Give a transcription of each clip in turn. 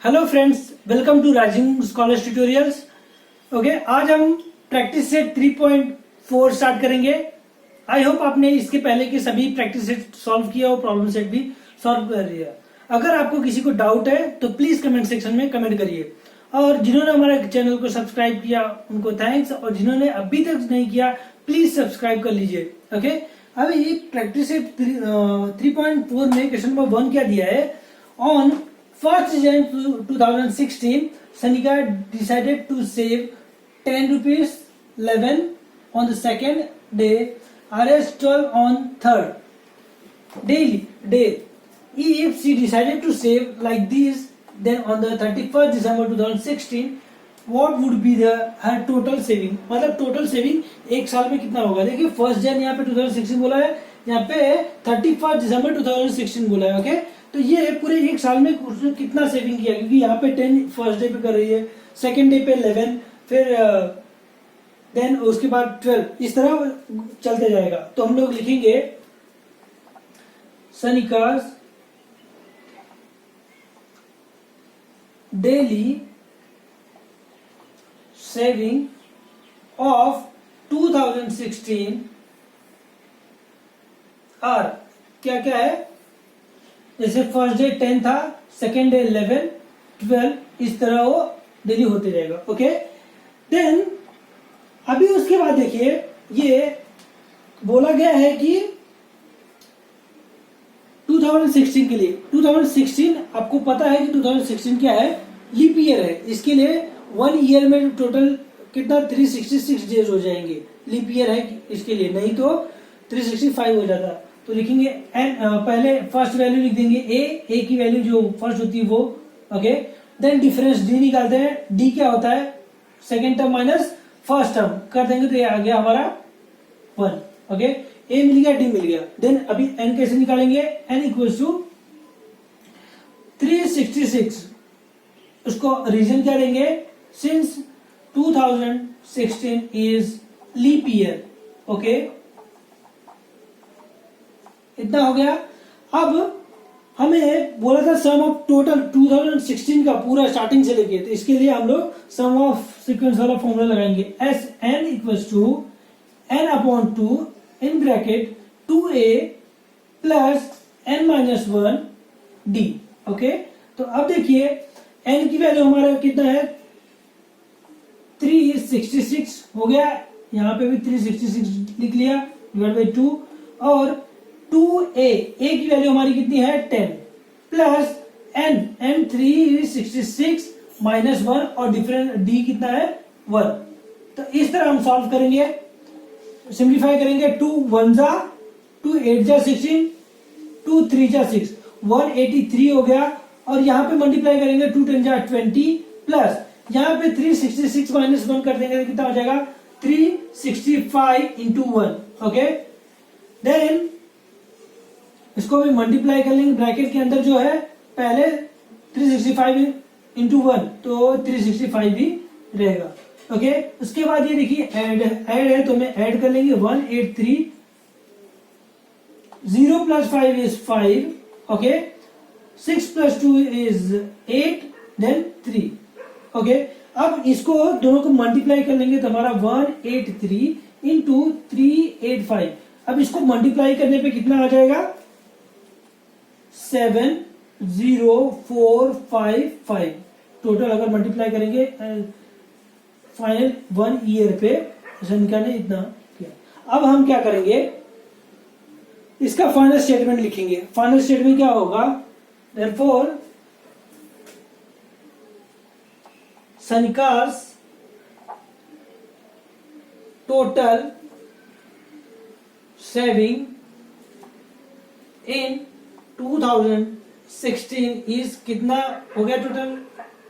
Hello friends, welcome to rising scholars tutorials. Okay, आज हम practice set 3.4 start करेंगे। I hope आपने इसके पहले के सभी प्रैक्टिस सेट सॉल्व किया और प्रॉब्लम सेट भी सॉल्व कर लिया। अगर आपको किसी को डाउट है तो प्लीज कमेंट सेक्शन में कमेंट करिए, और जिन्होंने हमारे चैनल को सब्सक्राइब किया उनको थैंक्स, और जिन्होंने अभी तक नहीं किया प्लीज सब्सक्राइब कर लीजिए। ओके, अभी प्रैक्टिस सेट 3.4 में क्वेश्चन नंबर 1 क्या दिया है। On 1st Jan 2016, Sanika decided to save 10 rupees 11 on the second day, RS 12 on third day. If she decided to save like this, then on the 31st December 2016, what would be her total saving? मतलब total saving एक साल में कितना होगा। देखिए 1st Jan यहाँ पे 2016 बोला है, यहाँ पे 31st December 2016 बोला है। ओके, तो ये पूरे एक साल में उसने कितना सेविंग किया, क्योंकि यहाँ पे 10 फर्स्ट डे पे कर रही है, सेकेंड डे पे 11, फिर देन उसके बाद 12, इस तरह चलते जाएगा। तो हम लोग लिखेंगे सनिकास डेली सेविंग ऑफ 2016 आर क्या क्या है। जैसे फर्स्ट डे 10 था, सेकेंड डे 11, 12, इस तरह वो डेली होते जाएगा। ओके, देन अभी उसके बाद देखिए ये बोला गया है कि 2016 के लिए, 2016 आपको पता है कि 2016 क्या है, लीप ईयर है। इसके लिए 1 ईयर में टोटल कितना 366 डेज हो जाएंगे, लीप ईयर है इसके लिए, नहीं तो 365 हो जाता। तो लिखेंगे एन, पहले फर्स्ट वैल्यू लिख देंगे ए की वैल्यू जो फर्स्ट होती है वो। ओके, देन डिफरेंस डी निकालते हैं। डी क्या होता है, second term minus first term कर देंगे तो ये आ गया हमारा 1। ओके, ए मिल गया, डी मिल गया। देन अभी एन कैसे निकालेंगे, एन इक्वल्स टू 366। उसको रीजन क्या देंगे, since 2016 is leap year. Okay, इतना हो गया। अब हमें बोला था सम ऑफ टोटल 2016 का पूरा स्टार्टिंग से लेके, तो इसके लिए हम लोग सम ऑफ सीक्वेंस वाला फॉर्मूला लगाएंगे। S N equals to N upon 2 in bracket 2a plus n minus 1 d। Okay, तो अब देखिए n की वैल्यू हमारा कितना है, 366 हो गया। यहाँ पे भी 366 लिख लिया, डिवाइड बाई 2, और 2a की वैल्यू हमारी कितनी है 10, प्लस n 366 माइनस 1, और डिफरेंस d कितना है 1। तो इस तरह हम सॉल्व करेंगे, सिंप्लीफाई करेंगे। 2 1 जा 2 8 जा 16, 2 3 जा 6, 183 हो गया। और यहाँ पे मल्टीप्लाई करेंगे, 2 10 जा 20, प्लस यहाँ पे 366 माइनस 1 कर देंगे तो कितना हो जाएगा 365 इंटू 1। ओके, देन इसको भी मल्टीप्लाई कर लेंगे, ब्रैकेट के अंदर जो है पहले 365 इंटू 1, तो 365 भी रहेगा। ओके, उसके बाद ये देखिए ऐड है, तो मैं ऐड कर लेंगे 183, 0 plus 5 is 5। Okay, 6 plus 2 is 8, then 3। Okay, अब इसको दोनों को मल्टीप्लाई कर लेंगे तो हमारा 183 इंटू 385। अब इसको मल्टीप्लाई करने पे कितना आ जाएगा, 70455 टोटल। अगर मल्टीप्लाई करेंगे फाइनल 1 ईयर पे संख्या ने इतना किया। अब हम क्या करेंगे, इसका फाइनल स्टेटमेंट लिखेंगे। फाइनल स्टेटमेंट क्या होगा, देयरफॉर सनिकास टोटल सेविंग इन 2016 इज कितना हो गया, total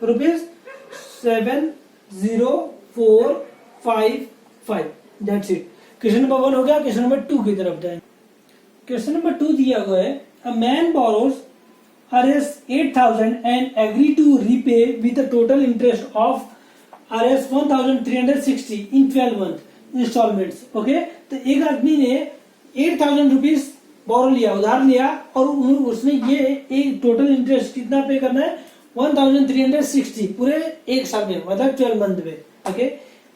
rupees 70455। That's it. Question number 1 हो गया। क्वेश्चन नंबर 2 की तरफ जाए। क्वेश्चन नंबर 2 दिया हुआ है, a man borrows Rs 8000 and agree to repay with a total interest of Rs 1360 in 12 month installments। Okay, तो एक आदमी ने 8000 रुपीज बोरो लिया, उधार लिया, और उसने ये एक टोटल इंटरेस्ट कितना पे करना है, 1360 पूरे एक साल में, मतलब 12 मंथ में। ओके,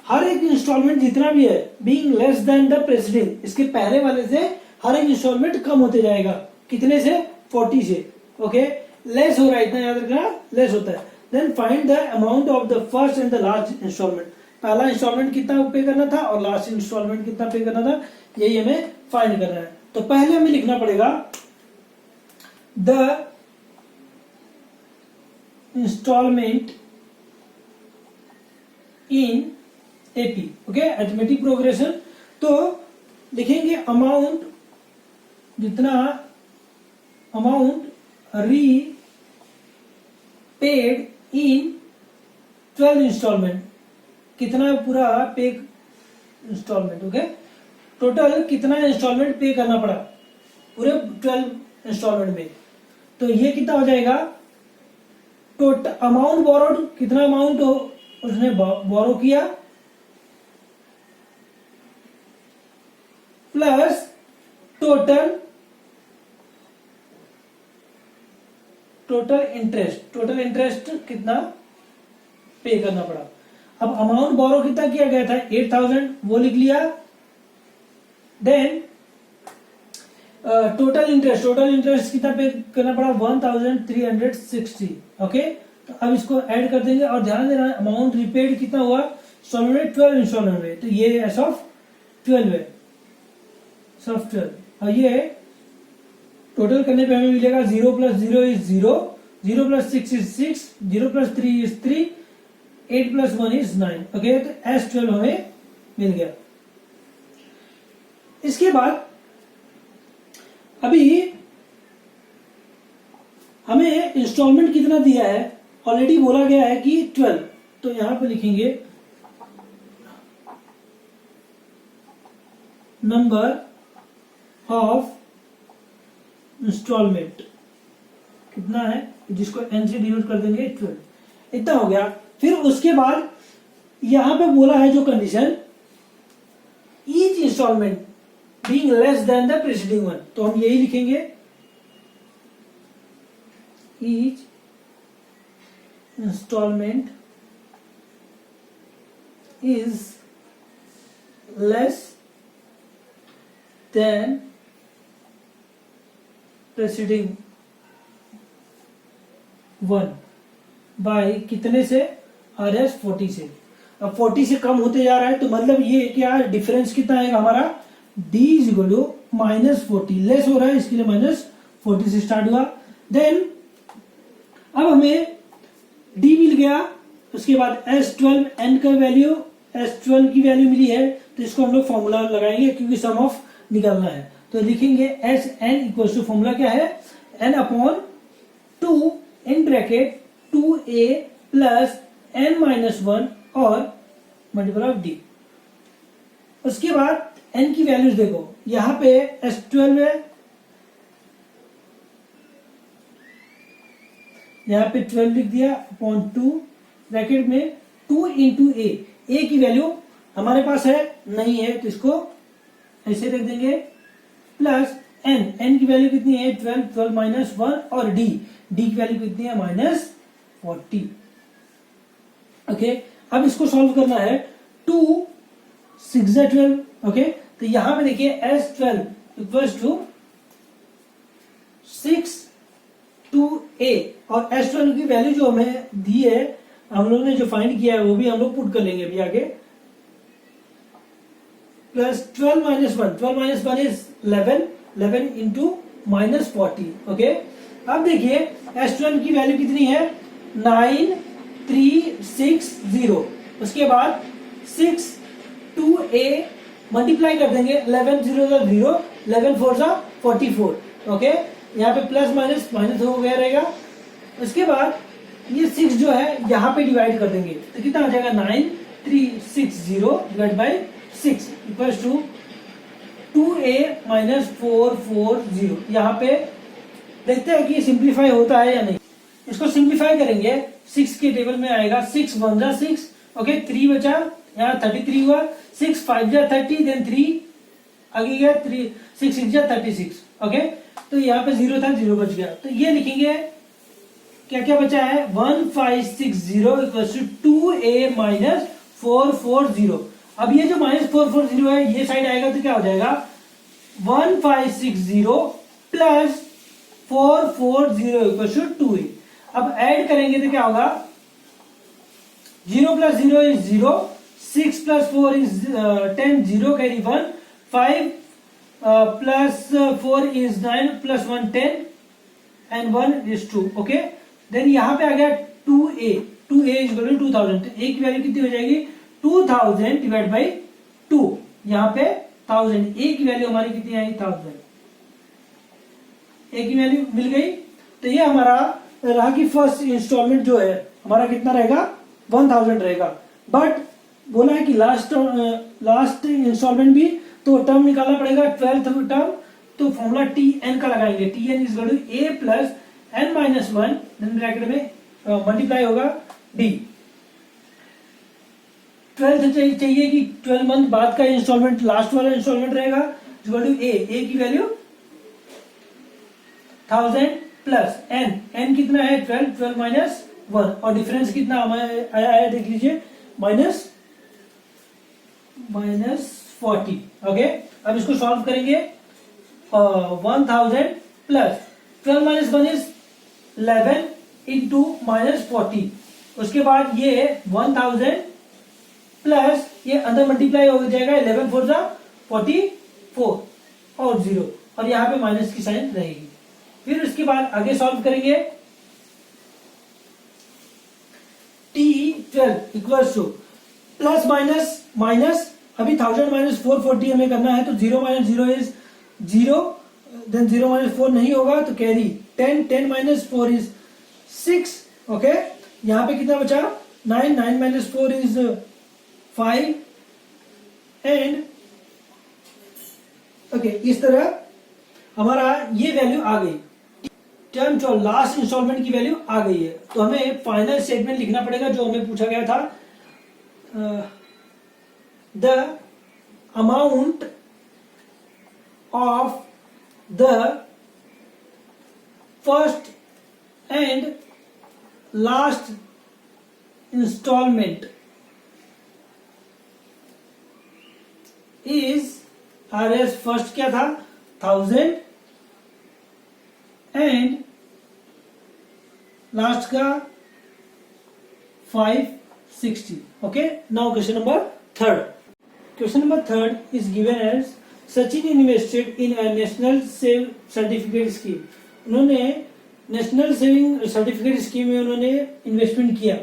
हर एक इंस्टॉलमेंट जितना भी है being less than the president, इसके पहले वाले से हर एक इंस्टॉलमेंट कम होते जाएगा। कितने से? 40 से। ओके, लेस हो रहा है, इतना याद रखना, लेस होता है। Then find the amount of the first and the last installment, पहला इंस्टॉलमेंट कितना पे करना था और लास्ट इंस्टॉलमेंट कितना पे करना था, यही हमें फाइंड करना है। तो पहले हमें लिखना पड़ेगा the installment in AP. Okay, arithmetic progression. तो लिखेंगे अमाउंट, जितना अमाउंट री पेड इन 12 इंस्टॉलमेंट, कितना पूरा पे इंस्टॉलमेंट। ओके, टोटल कितना इंस्टॉलमेंट पे करना पड़ा पूरे 12 इंस्टॉलमेंट में, तो ये कितना हो जाएगा? टोटल अमाउंट बोरोड, कितना अमाउंट उसने बोरो किया, plus total interest, total interest कितना पे करना पड़ा। अब अमाउंट बोरो कितना किया गया था? 8000, वो लिख लिया। देन टोटल इंटरेस्ट कितना पे करना पड़ा? 1360। ओके, तो अब इसको ऐड कर देंगे और ध्यान देना अमाउंट रिपेड कितना हुआ इंस्टॉलमेंट में? 12 इंस्टॉलमेंट में, तो ये एस ऑफ 12 है, सॉफ 12। और ये टोटल करने पे हमें मिलेगा 0 + 0 = 0, 0 + 6 = 6, 0 + 3 = 3, 8 + 1 = 9। ओके, तो S12 हमें मिल गया। इसके बाद अभी हमें इंस्टॉलमेंट कितना दिया है, ऑलरेडी बोला गया है कि 12, तो यहां पे लिखेंगे नंबर ऑफ इंस्टॉलमेंट कितना है, जिसको n से डिनोट कर देंगे 12, इतना हो गया। फिर उसके बाद यहां पे बोला है जो condition, each installment being less than the preceding one, तो हम यही लिखेंगे each installment is less than preceding one by कितने से? RS 40 से। अब 40 से कम होते जा रहा है, तो मतलब ये क्या डिफरेंस कितना आएगा हमारा? D = -40, लेस हो रहा है इसके लिए -40 से स्टार्ट हुआ। देन अब हमें D मिल गया, उसके बाद S12 n का वैल्यू, S12 की वैल्यू मिली है, तो इसको हम लोग फॉर्मूला लगाएंगे क्योंकि सम ऑफ निकालना है। तो लिखेंगे Sn = फॉर्मूला क्या है? n/2 इन ब्रैकेट 2a + n-1 और मल्टीपल ऑफ D। उसके बाद n की वैल्यूज देखो, यहां पे S12 है, यहां पे 12 लिख दिया अपॉन 2 ब्रैकेट में 2 × a की वैल्यू हमारे पास है नहीं है, तो इसको ऐसे रख देंगे, प्लस n की वैल्यू कितनी है? 12, 12 - 1 और D की वैल्यू कितनी है? -40। ओके, अब इसको सॉल्व करना है। 2 6 × 12। ओके, तो यहां पे देखिए S12 = 6 2a, और S12 की वैल्यू जो हमें दी है, हम लोग ने जो फाइंड किया है वो भी हम लोग पुट कर लेंगे अभी आगे। Plus 12 - 1, 12 - 1 is 11, 11 × -40। ओके, अब देखिए S12 की वैल्यू कितनी है? 9360। उसके बाद 6 2a मल्टीप्लाई कर देंगे, 11 0 0, 11 4 44। ओके, यहाँ पे प्लस माइनस हो गया रहेगा। उसके बाद ये 6 जो है यहाँ पे डिवाइड कर देंगे, तो कितना हो जाएगा? 9360 / 6 = 2a - 440। यहाँ पे देखते हैं कि सिंप्लीफाई होता है या नहीं। इसको सिंप्लीफाई करेंगे, 6 के टेबल में आएगा 6 1 = 6। ओके, 3 बचा, यहाँ 33 हुआ, 6 5 = 30, देन 3 आगे गया, 3 6 6 = 36। ओके, तो यहाँ पे 0 था, 0 बच गया, तो ये लिखेंगे क्या क्या बचा है 1560 इक्वल्स टू 2a माइनस 440। अब ये जो माइनस 440 है ये साइड आएगा तो क्या हो जाएगा 1560 प्लस 440 इक्वल्स टू 2a। अब ऐड करेंगे तो क्या होगा 0 plus 0 is 0, 6 plus 4 is 10, 0 carry 1, 5 plus 4 is 9 plus 1 10 and 1 is 2. Okay, then यहाँ पे आ गया 2a, 2a is equal to 2000। तो a की वैल्यू कितनी हो जाएगी 2000 डिवाइड बाई 2। यहाँ पे 1000, a की वैल्यू हमारी कितनी आई 1000, a की वैल्यू मिल गई। तो ये हमारा रहा कि फर्स्ट इंस्टॉलमेंट जो है हमारा कितना रहेगा 1000 रहेगा। बट बोला है कि लास्ट इंस्टॉलमेंट भी तो टर्म निकालना पड़ेगा 12th टर्म, तो फॉर्मूला टी एन का लगाएंगे। T N is equal to A plus N minus 1 then bracket में मल्टीप्लाई होगा डी। 12th चाहिए कि 12 मंथ बाद का इंस्टॉलमेंट लास्ट वाला इंस्टॉलमेंट रहेगा इक्वल टू ए की वैल्यू 1000 प्लस एन कितना है 12 माइनस 1 और डिफरेंस कितना आया है देख लीजिए माइनस 40। ओके, अब इसको सॉल्व करेंगे 1000 plus 12 minus 1 is 11 into minus 40। उसके बाद ये 1000 प्लस ये अंदर मल्टीप्लाई हो जाएगा 11 4 जा 44 और 0 और यहाँ पे माइनस की साइन रहेगी। फिर उसके बाद आगे सॉल्व करेंगे T12 equals two plus minus minus, अभी 1000 माइनस 440 हमें करना है तो 0 माइनस 0 इज 0, देन 0 माइनस 4 नहीं होगा तो कैरी 10 माइनस 4 इज 6। ओके, यहाँ पे कितना बचा 9 माइनस 4 इज 5 एंड ओके, इस तरह हमारा ये वैल्यू आ गई। टर्म जो लास्ट इंस्टॉलमेंट की वैल्यू आ गई है तो हमें फाइनल स्टेटमेंट लिखना पड़ेगा जो हमें पूछा गया था। The amount of the first and last installment is RS first क्या था 1000 एंड लास्ट का 560। Okay, now question number third. Question number third is given as Sachin invested in a national save certificate scheme. उन्होंने नेशनल सेविंग सर्टिफिकेट स्कीम में उन्होंने investment किया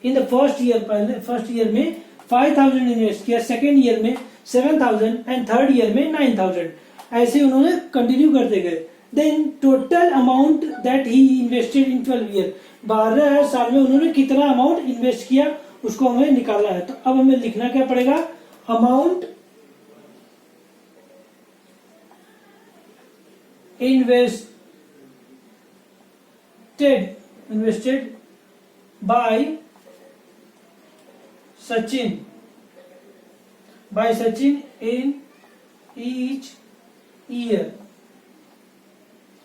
in the first year. पहले first year में 5000 इन्वेस्ट किया, second year में 7000 and third year में 9000। ऐसे उन्होंने कंटिन्यू करते गए। Then total amount that he invested in 12 year, 12 साल में उन्होंने कितना अमाउंट इन्वेस्ट किया उसको हमें निकालना है। तो अब हमें लिखना क्या पड़ेगा amount invested bye Sachin in each year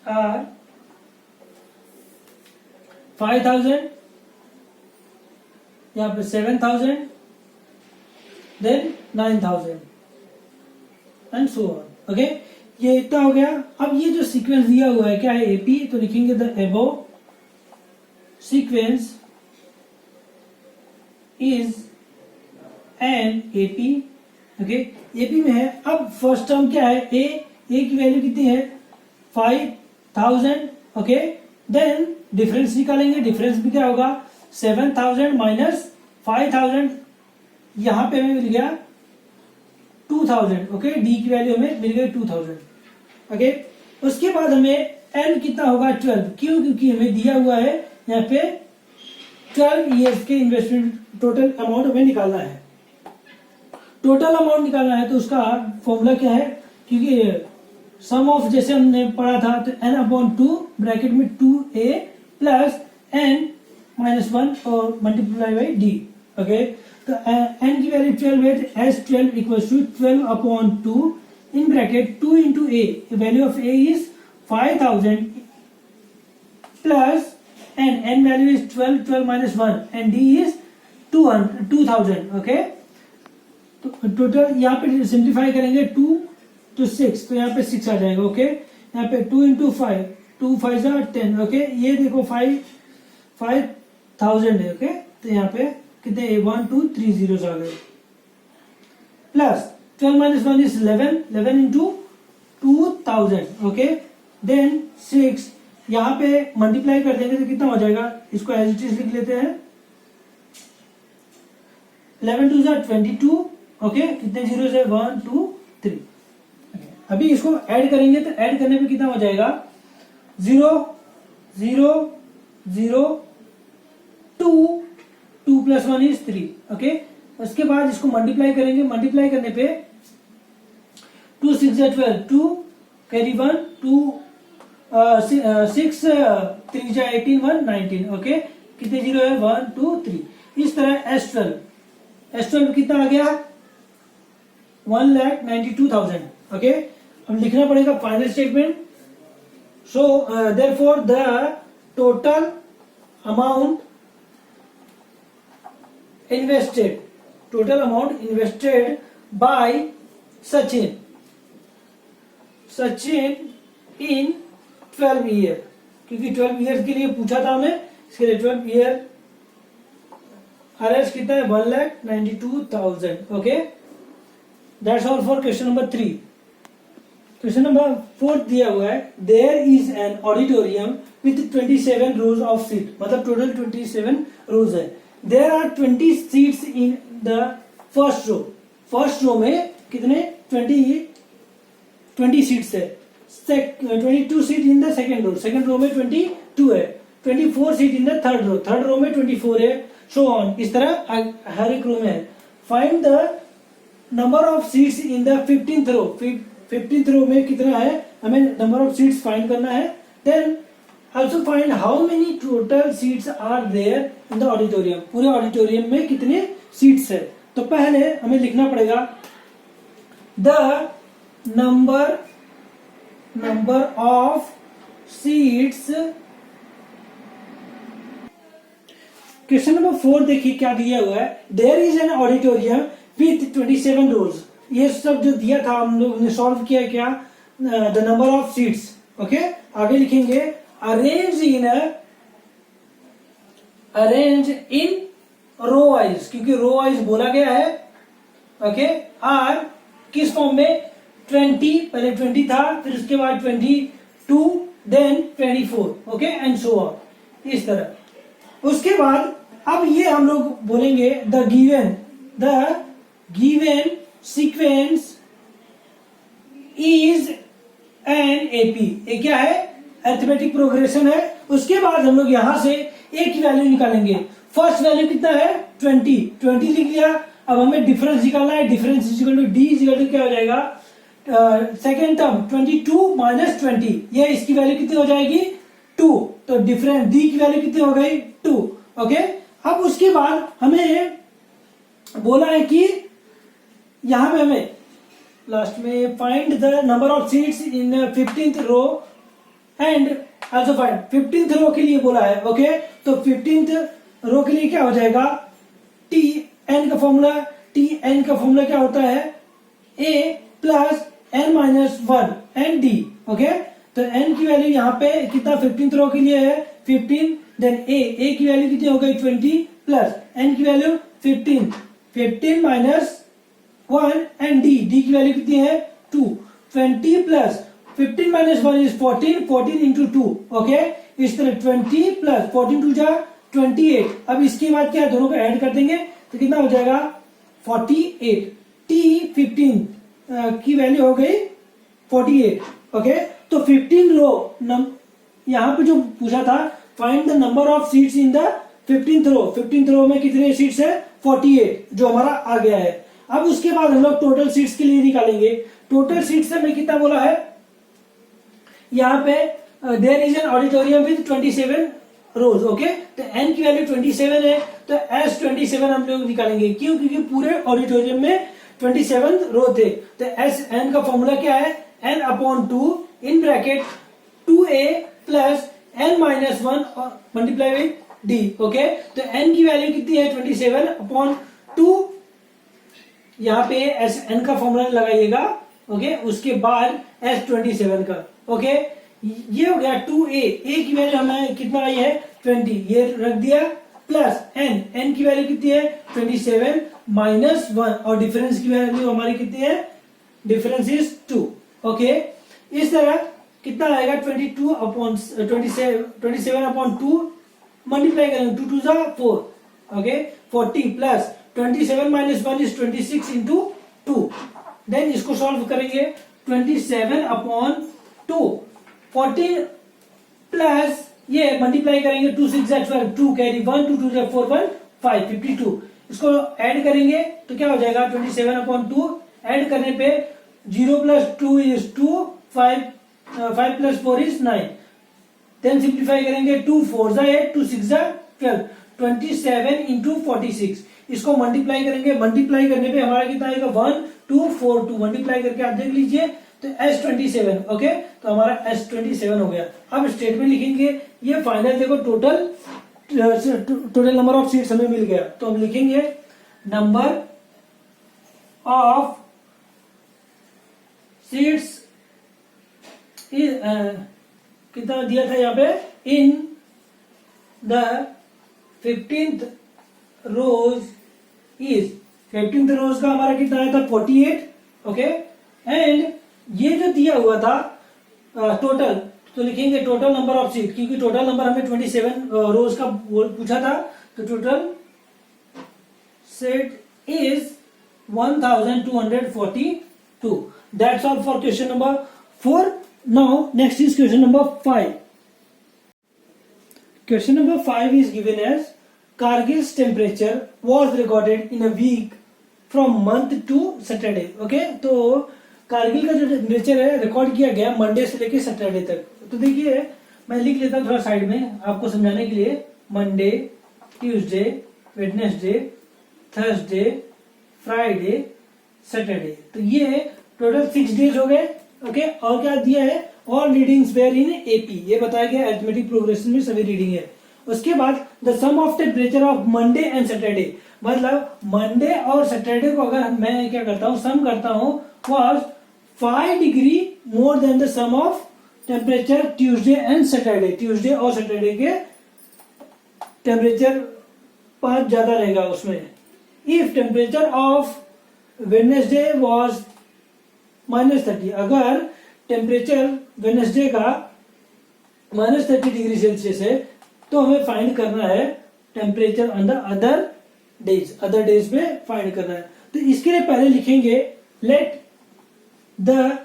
are 5000, यहाँ पे 7000, then 9000 and so on। Okay, ये इतना हो गया। अब ये जो सीक्वेंस दिया हुआ है क्या है एपी, तो लिखेंगे the above sequence is an AP. Okay, AP में है। अब फर्स्ट टर्म क्या है ए की वैल्यू कितनी है 5000। ओके, देन डिफरेंस निकालेंगे। डिफरेंस भी क्या होगा 7000 माइनस 5000, यहां पे हमें मिल गया 2000। ओके, डी की वैल्यू हमें मिल गई 2000। ओके, उसके बाद हमें एन कितना होगा 12। क्यों? क्योंकि हमें दिया हुआ है यहाँ पे 12 ईयर्स के इन्वेस्टमेंट टोटल अमाउंट हमें निकालना है। टोटल अमाउंट निकालना है तो उसका फॉर्मूला क्या है, क्योंकि सम ऑफ जैसे हमने पढ़ा था तो n अपॉन 2 ब्रैकेट में 2a प्लस n माइनस 1 और मल्टीप्लाई बाई डी। ओके, तो n की वैल्यू 12 है तो S12 equals to 12 upon 2 in bracket 2 into a, value of a is 5000 plus n value is 12, 12 minus 1 and d is 2000. Okay, तो total यहाँ पे simplify करेंगे 2 to 6, तो यहाँ पे 6 आ जाएगा. ओके, यहाँ पे 2 into 5, 2 5 are 10. ओके, ये देखो 5000 है. ओके, तो यहाँ पे कितने 1 2 3 zeros आ गए. Plus 12 minus 1 is 11, 11 into 2000. Okay, then 6 यहाँ पे मल्टीप्लाई कर देंगे तो कितना हो जाएगा, इसको एज इट इज लिख लेते हैं. 11 2 22. ओके, कितने जीरो है 1 2 3. अभी इसको ऐड करेंगे तो ऐड करने पे कितना हो जाएगा 0 0 0 2 2 plus 1 is 3. ओके, उसके बाद इसको मल्टीप्लाई करेंगे. मल्टीप्लाई करने पे 2 6 12, 2 कैरी 1, 2 6 3 जा 18, 1 19. ओके, कितने जीरो है 1 2 3. इस तरह S12 कितना आ गया 1,92,000. ओके, अब लिखना पड़ेगा final statement. So therefore the total amount invested bye Sachin in 12 year, क्योंकि 12 ईयर के लिए पूछा था हमें, इसके लिए 12 ईयर RS कितना है 1,92,000. Okay, that's all for question number 3. Question number 4 दिया हुआ है, there is an auditorium with 27 rows of seat, मतलब टोटल 27 रोज है. There are 20 seats in the first row. First row में कितने 20 सीट्स है. 22 seat in the second row. Second row में 22 है. 24 seat in the third row. Third row में 24 है. सो on, इस तरह हर एक रो में है. Find the number of seats in the 15th row. 15th row में कितना है, हमें नंबर ऑफ सीट्स फाइंड करना है. Then also find how many total seats are there in the auditorium. पूरे ऑडिटोरियम में कितने सीट्स है. तो पहले हमें लिखना पड़ेगा the number of seats. Question number 4 देखिए क्या दिया हुआ है. There is an auditorium with 27 rows. ये सब जो दिया था हम लोग ने सॉल्व किया क्या, the number of seats. Okay, आगे लिखेंगे अरेंज इन रो वाइज, क्योंकि रो वाइज बोला गया है. ओके, आर किस फॉर्म में 20, पहले 20 था, फिर उसके बाद 22, then 24. Okay, and so on, इस तरह. उसके बाद अब ये हम लोग बोलेंगे the given sequence is an AP. ये क्या है, अरिथमेटिक प्रोग्रेशन है. उसके बाद हम लोग यहां से ए की वैल्यू निकालेंगे. फर्स्ट वैल्यू कितना है 20 लिख लिया. अब हमें डिफरेंस निकालना है. Difference is equal to d is equal to क्या हो जाएगा, सेकेंड टर्म 22 माइनस 20. ये इसकी वैल्यू कितनी हो जाएगी 2. तो डिफरेंस डी की वैल्यू कितनी हो गई 2. ओके, अब उसके बाद हमें बोला है कि यहां पे हमें लास्ट में find the number of seats in 15th row and also find 15th row के लिए बोला है. ओके, तो 15th रो के लिए क्या हो जाएगा, टी एन का फॉर्मूला क्या होता है, ए plus N minus 1 and D. Okay, तो एन की वैल्यू यहाँ पे कितना 15th रो के लिए है 15. देन ए की वैल्यू कितनी हो गई 20 प्लस एन की वैल्यू 15 माइनस 1 एंड डी की वैल्यू कितनी है 2. 20 plus 15 minus 1 is 14 into 2. Okay, इस तरह 20 प्लस 14 टू जा 28. अब इसके बाद क्या दोनों को ऐड कर देंगे तो कितना हो जाएगा 48. टी 15 की वैल्यू हो गई 48. ओके, तो 15 रो यहाँ पे जो पूछा था find the number of seats in the 15th row. 15th row में कितने सीट्स है 48, जो हमारा आ गया है. अब उसके बाद हम लोग टोटल सीट्स के लिए निकालेंगे. टोटल सीट्स में कितना बोला है यहाँ पे, there is an auditorium with 27 rows. Okay, तो एन की वैल्यू 27 है, तो एस 27 हम लोग निकालेंगे. क्यों, क्योंकि पूरे ऑडिटोरियम में 27 रो थे. तो एस एन का फॉर्मूला क्या है, n/2 in bracket 2a plus n minus 1 multiply with d। Okay, तो n की वैल्यू कितनी है 27/2। यहाँ पे एस एन का फॉर्मूला लगाइएगा। ओके, उसके बाद S27 का। ओके, ये हो गया 2a, a की वैल्यू हमें कितना आई है 20, ये रख दिया, प्लस n की वैल्यू कितनी है 27 माइनस 1, और डिफरेंस की वैल्यू हमारी कितनी है, डिफरेंस इज 2। ओके, इस तरह कितना आएगा 27/2 मल्टीप्लाई करेंगे, 2 2 4। Okay, 40 plus 27 minus 1 is 26 into 2। Then इसको सॉल्व करेंगे, 27/2 40 प्लस ये मल्टीप्लाई करेंगे, 2 6 12, 2 कैरी 1, 2 2 4 1 5 52। इसको ऐड करेंगे तो क्या हो जाएगा 27/2, ऐड करने पे 0 plus 2 is 2, 5 plus 4 is 9। Then simplify करेंगे, 2 4 8, 2 6 12, 27 इंटू 46। इसको मल्टीप्लाई करेंगे, मल्टीप्लाई करने पे हमारा कितना आएगा 1 2 4 2, मल्टीप्लाई करके आप देख लीजिए तो S27। ओके, तो हमारा S27 हो गया। अब स्टेटमेंट लिखेंगे, ये फाइनल देखो टोटल नंबर ऑफ सीट्स हमें मिल गया, तो हम लिखेंगे नंबर ऑफ सीट्स कितना दिया था यहाँ पे, इन the 15th rose is, 15th रोज का हमारा कितना आया था 48। ओके, एंड ये जो दिया हुआ था टोटल, तो लिखेंगे टोटल नंबर ऑफ सीट, क्योंकि टोटल नंबर हमें 27 रोज का पूछा था, तो total set is 1242। That's all for question number 4। Now next is question number 5। Question number 5 is given as Kargil's temperature was recorded in a week from month to Saturday। Okay, तो कारगिल का जो temperature है record किया गया Monday से लेके Saturday तक। तो देखिए मैं लिख लेता हूँ थोड़ा साइड में आपको समझाने के लिए, Monday, Tuesday, Wednesday, Thursday, Friday, Saturday. तो ये टोटल 6 डेज हो गए। ओके, और क्या दिया है, all readings were in AP, ये बताया गया अरिथमेटिक प्रोग्रेशन में सभी रीडिंग है। उसके बाद the sum of temperature of Monday and Saturday, मतलब मंडे और सैटरडे को अगर मैं क्या करता हूँ सम करता हूँ, was 5 degree more than the sum of temperature Tuesday and Saturday. Tuesday और सैटरडे के टेम्परेचर 5 ज्यादा रहेगा उसमें। If temperature of Wednesday was -30, अगर टेम्परेचर वेडनेसडे का -30 डिग्री सेल्सियस है, तो हमें फाइंड करना है temperature on the other days में फाइंड करना है। तो इसके लिए पहले लिखेंगे लेट द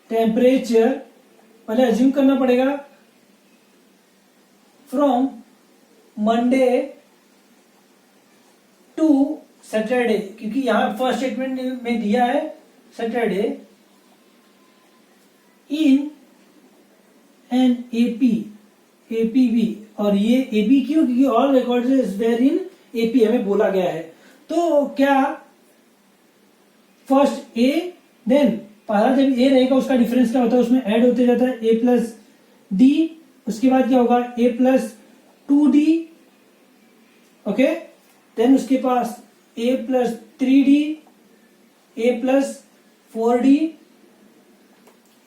टेम्परेचर, पहले अज्यूम करना पड़ेगा फ्रॉम मंडे टू सैटरडे, क्योंकि यहां फर्स्ट स्टेटमेंट में दिया है सैटरडे, इन एन एपीवी, और ये एपी क्यों, क्योंकि all record were in AP हमें बोला गया है। तो क्या फर्स्ट ए, देन पहला जब ए रहेगा उसका डिफरेंस क्या होता है, उसमें ऐड होते जाता है ए प्लस डी, उसके बाद क्या होगा ए प्लस 2d। ओके, देन उसके पास ए प्लस 3d, ए प्लस 4d,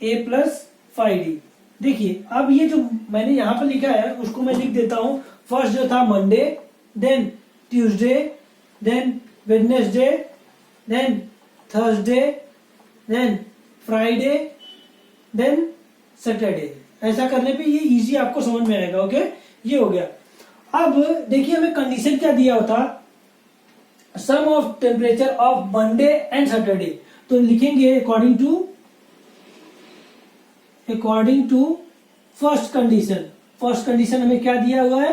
ए प्लस 5d। देखिए अब ये जो मैंने यहां पर लिखा है उसको मैं लिख देता हूं। फर्स्ट जो था Monday, then Tuesday, then Wednesday, then Thursday, then Friday, then Saturday. ऐसा करने पे ये इजी आपको समझ में आएगा। ओके, ये हो गया। अब देखिए हमें कंडीशन क्या दिया होता, sum of temperature of Monday and Saturday. तो लिखेंगे according to first condition. First condition हमें क्या दिया हुआ है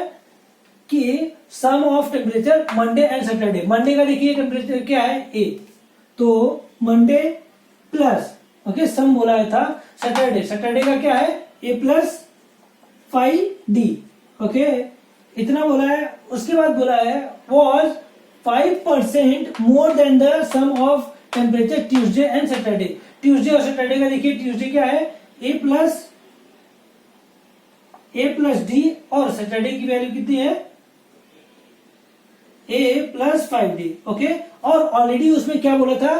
कि sum of temperature Monday and Saturday. Monday का देखिए टेम्परेचर क्या है ए, तो मंडे प्लस, ओके सम बोला था, सैटरडे का क्या है ए प्लस 5d। ओके, इतना बोला है। उसके बाद बोला है was 5% more than the sum of temperature Tuesday and Saturday. Tuesday और सैटरडे का देखिए, ट्यूसडे क्या है ए प्लस ए प्लस डी और सैटरडे की वैल्यू कितनी है ए प्लस 5d। ओके, और ऑलरेडी उसमें क्या बोला था,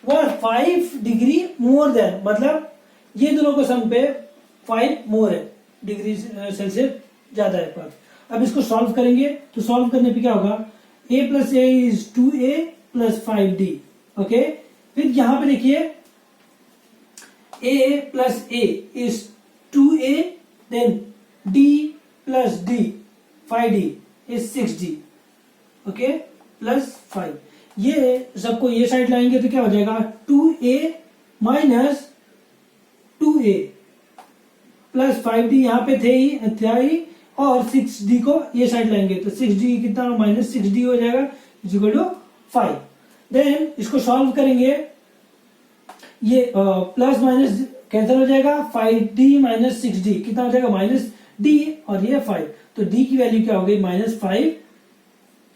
वह 5 डिग्री मोर देन, मतलब ये दोनों को सम पे 5 मोर है, डिग्री सेल्सियस ज्यादा है पर। अब इसको सॉल्व करेंगे तो सॉल्व करने पे क्या होगा, a plus a is 2a plus 5d। Okay, फिर यहां पे देखिए a plus a is 2a, then d plus d 5d is 6d। Okay, plus 5, ये सबको ये साइड लाएंगे तो क्या हो जाएगा 2a minus 2a plus 5d यहाँ पे था ही, और 6d को ये साइड लाएंगे तो 6d कितना माइनस 6d हो जाएगा इज इक्वल टू 5। देन इसको सॉल्व करेंगे, ये प्लस माइनस कैंसिल हो जाएगा, 5d माइनस 6d कितना हो जाएगा माइनस d, और ये 5, तो d की वैल्यू क्या हो गई -5।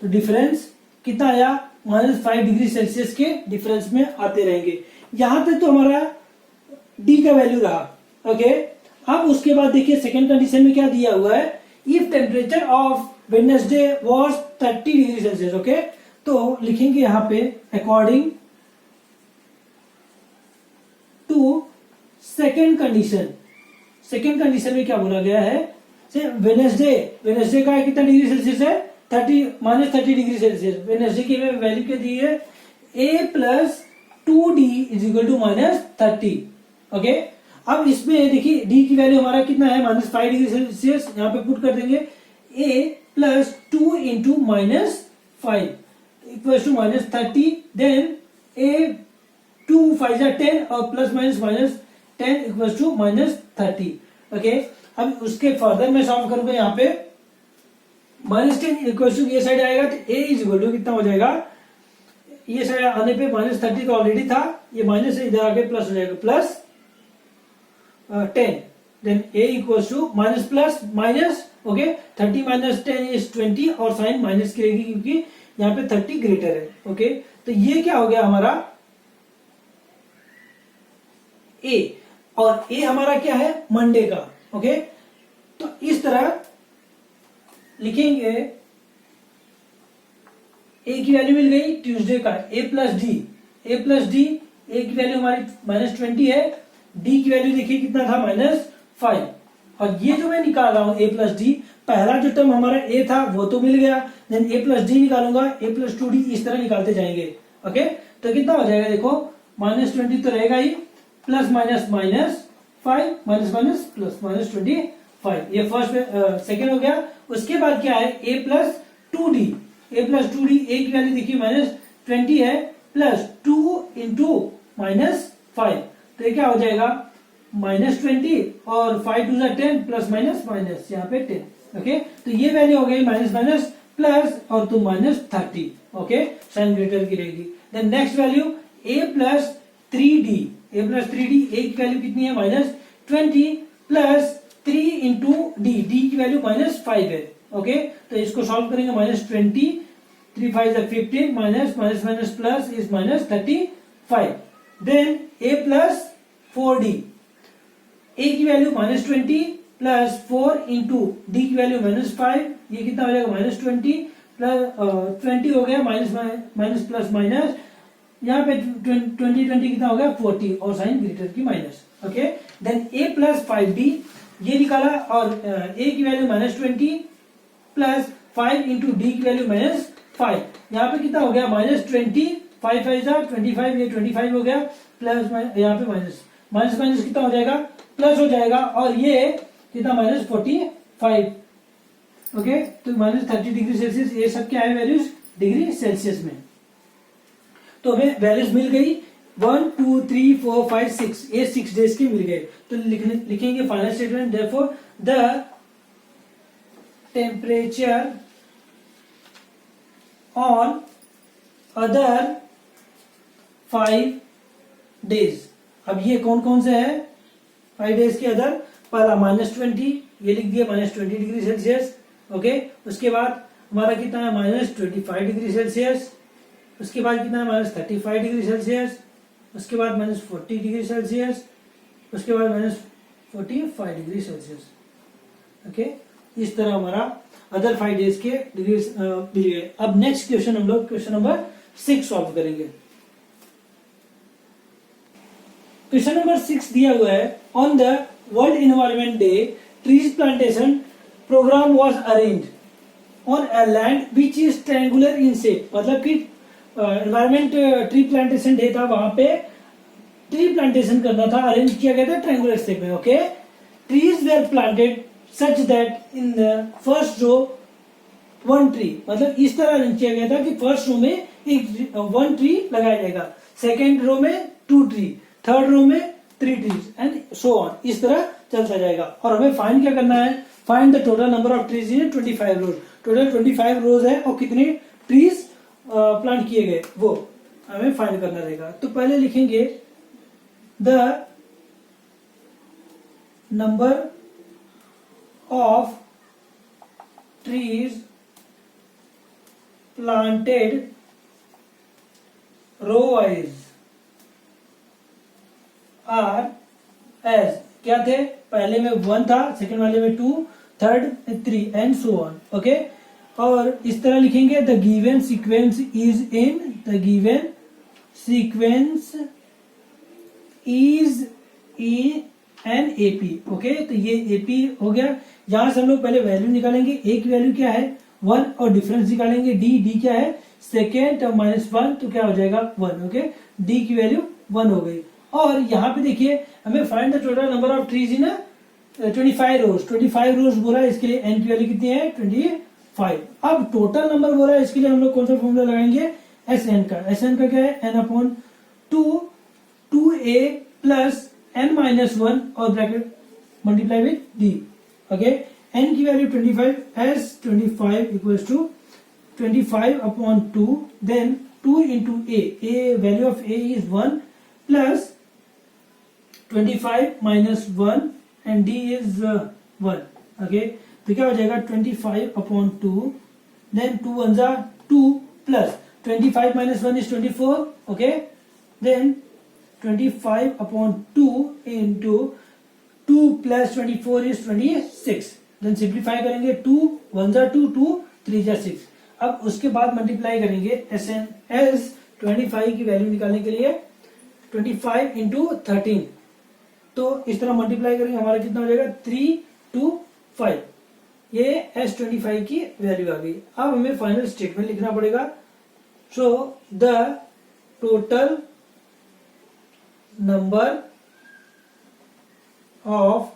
तो डिफरेंस कितना आया -5 डिग्री सेल्सियस के डिफरेंस में आते रहेंगे। यहां तक तो हमारा d का वैल्यू रहा। ओके, अब उसके बाद देखिए सेकेंड कंडीशन में क्या दिया हुआ है, if temperature of Wednesday was 30 degree Celsius. Okay, तो लिखेंगे यहां पे according to second condition. Second condition में क्या बोला गया है, वेडनेसडे का कितना डिग्री सेल्सियस है -30 डिग्री सेल्सियस। वेडनेसडे की वैल्यू क्या दी है a plus 2d is equal to -30। Okay, अब इसमें देखिए d की वैल्यू हमारा कितना है -5 डिग्री सेल्सियस, यहाँ पे पुट कर देंगे a plus 2 into -5 equal to -30, then a 2 5 10 और plus minus -10 equal to -30। Okay, अब उसके फर्दर में सॉल्व करूंगा, यहाँ पे -10 इक्वल टू ये साइड आएगा तो a इज इक्वल टू कितना हो जाएगा, ये साइड आने पे -30 तो ऑलरेडी था, ये माइनस से इधर आके प्लस हो जाएगा plus 10, then a equals to minus plus minus. Okay, 30 minus 10 is 20, और साइन माइनस की रहेगी क्योंकि यहाँ पे 30 ग्रेटर है। ओके, तो ये क्या हो गया हमारा a, और a हमारा क्या है मंडे का। ओके, तो इस तरह लिखेंगे, a की वैल्यू मिल गई ट्यूसडे का a प्लस डी, a की वैल्यू हमारी -20 है, d की वैल्यू देखिए कितना था -5, और ये जो मैं निकाल रहा हूं a प्लस डी, पहला जो टर्म हमारा a था वो तो मिल गया, देन a प्लस डी निकालूंगा, a प्लस 2d इस तरह निकालते जाएंगे। ओके, तो कितना हो जाएगा देखो -20 तो रहेगा ही, plus minus -5 minus minus plus -25, ये फर्स्ट सेकेंड हो गया। उसके बाद क्या है a प्लस 2d, a की वैल्यू देखिए -20 है, प्लस 2 इंटू -5, तो ये क्या हो जाएगा -20 और 5 2 10 प्लस माइनस माइनस यहाँ पे 10। ओके, तो ये वैल्यू हो गई माइनस माइनस प्लस और तो -30। ओके, साइन ग्रेटर की रहेगी। Then next value a plus 3d, a की वैल्यू कितनी है -20 प्लस 3 इंटू d की वैल्यू -5 है। ओके, तो इसको सॉल्व करेंगे -20, 3 5 15 minus minus minus plus is -35, then a plus 4d, a की वैल्यू -20 प्लस 4 इंटू डी की वैल्यू -5, ये कितना हो जाएगा -20 प्लस 20 हो गया माइनस प्लस माइनस, यहाँ पे 20 कितना हो गया 40, और साइन ग्रेटर की minus. Okay, then a plus 5d ये निकाला, और a की वैल्यू -20 प्लस 5 इंटू डी की वैल्यू -5, यहाँ पे कितना हो गया -20, 5 5 25, ये 25 हो गया, प्लस यहाँ पे माइनस माइनस कितना हो जाएगा प्लस हो जाएगा, और ये कितना -45। ओके, तो -30 डिग्री सेल्सियस, ये सब क्या है वैल्यूज डिग्री सेल्सियस में। तो हमें वैल्यूज मिल गई 1 2 3 4 5 6, ये 6 डेज के मिल गए। तो लिखेंगे final statement, therefore the temperature on other 5 days. अब ये कौन कौन से है 5 डेज के अदर, पहला -20, ये लिख दिया -20 डिग्री सेल्सियस। ओके, उसके बाद हमारा कितना है -25 डिग्री सेल्सियस, उसके बाद कितना है -35 डिग्री सेल्सियस, उसके बाद -40 डिग्री सेल्सियस, उसके बाद -45 डिग्री सेल्सियस। ओके, इस तरह हमारा अदर 5 डेज के डिग्रीज मिल गए। अब नेक्स्ट क्वेश्चन हम लोग क्वेश्चन नंबर 6 सॉल्व करेंगे। क्वेश्चन नंबर 6 दिया हुआ है, on the world environment day trees plantation programme was arranged on a land which is triangular in shape. मतलब कि एनवायरमेंट ट्री प्लांटेशन डे था, वहां पे ट्री प्लांटेशन करना था, अरेंज किया गया था ट्रायंगुलर शेप में। Okay, trees were planted such that in the first row 1 tree, मतलब इस तरह अरेंज किया गया था कि फर्स्ट रो में एक 1 ट्री लगाया जाएगा, सेकेंड रो में 2 ट्री, थर्ड रो में 3 ट्रीज एंड सो ऑन, इस तरह चलता जाएगा। और हमें फाइंड क्या करना है, find the total number of trees in 25 rows. Total 25 rows है और कितने ट्रीज प्लांट किए गए वो हमें फाइंड करना रहेगा। तो पहले लिखेंगे the number of trees planted row wise are as, क्या थे, पहले में 1 था, सेकंड वाले में 2, third 3 and so on. Okay, और इस तरह लिखेंगे the given sequence is in, the given sequence is in an AP. Okay, तो ये एपी हो गया। यहां से हम लोग पहले वैल्यू निकालेंगे, ए की वैल्यू क्या है 1 और डिफरेंस निकालेंगे डी क्या है सेकेंड और -1, तो क्या हो जाएगा 1। ओके, डी की वैल्यू 1 हो गई। और यहाँ पे देखिए हमें find the total number of trees in 25 रोज। 25 रोज बोला है, इसके लिए एन की वैल्यू कितनी है 25। अब टोटल नंबर बोला है, इसके लिए हम लोग कौन सा फॉर्मूला लगाएंगे, एस एन का। एस एन का क्या है, n upon 2a plus n-1 और bracket multiply with d. Okay, n की value 25, S 25 equals to 25 upon 2, देन 2 into a, value of a is 1 plus 25 minus 1 and d is 1। Okay, तो क्या हो जाएगा 25 अपॉन 2, देन 2 1 जा 2 plus 25 minus 1 is 24। Okay, then 25 upon 2 into 2 plus 24 is 26। Then simplify करेंगे, 2 1 जा 2, 2 3 जा 6। अब उसके बाद मल्टीप्लाई करेंगे एस एन एस 25 की वैल्यू निकालने के लिए 25 इंटू 13, तो इस तरह मल्टीप्लाई करेंगे, हमारा कितना हो जाएगा 325। ये S25 की वैल्यू आ गई। अब हमें फाइनल स्टेटमेंट लिखना पड़ेगा। So the total number of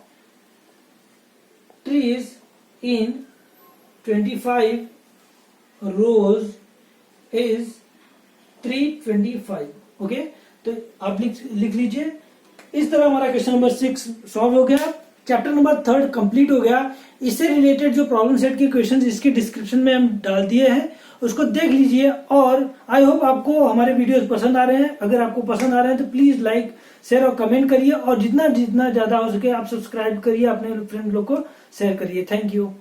trees in 25 rows is 325। Okay, तो आप लिख लीजिए। इस तरह हमारा क्वेश्चन नंबर 6 सॉल्व हो गया। चैप्टर नंबर 3 कंप्लीट हो गया। इससे रिलेटेड जो प्रॉब्लम सेट के क्वेश्चंस इसके डिस्क्रिप्शन में हम डाल दिए हैं, उसको देख लीजिए। और आई होप आपको हमारे वीडियोस पसंद आ रहे हैं। अगर आपको पसंद आ रहे हैं तो प्लीज लाइक शेयर और कमेंट करिए, और जितना जितना ज्यादा हो सके आप सब्सक्राइब करिए, अपने फ्रेंड लोग को शेयर करिए। Thank you.